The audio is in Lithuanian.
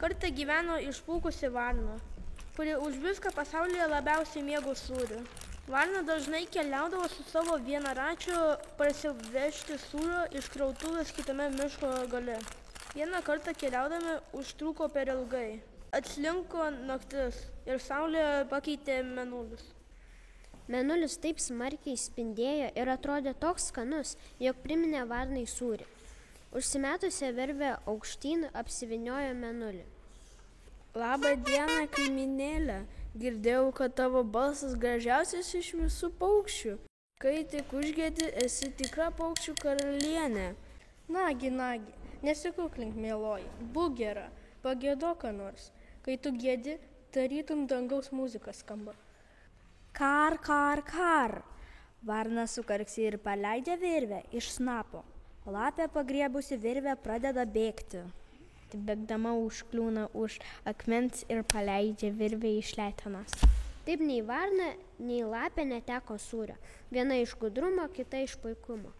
Kartą gyveno išpūkusi varna, kuri už viską pasaulyje labiausiai mėgo sūrį. Varna dažnai keliaudavo su savo vienaračiu parsivežti sūrio iš krautuvės kitame miško gale. Vieną kartą keliaudami užtruko per ilgai. Atslinko naktis ir saulė pakeitė mėnulis. Mėnulis taip smarkiai spindėjo ir atrodė toks skanus, jog priminė varnai sūrį. Užsimetusią virvę aukštyn apsivyniojo mėnulį. Labą dieną, kaimynėle. Girdėjau, kad tavo balsas gražiausias iš visų paukščių. Kai tik užgiedi, esi tikra paukščių karalienė. Nagi, nesikuklink, mieloji, būk gera, pagiedok ką nors. Kai tu giedi, tarytum dangaus muzika skamba. Kar, kar, kar. Varna sukarksi ir paleidžia virvę iš snapo. Lapė pagriebusi virvę pradeda bėgti. Bėgdama užkliūna už akmens ir paleidžia virvę iš letenos. Taip nei varna, nei lapė neteko sūrio. Viena iš gudrumo, kita iš puikumo.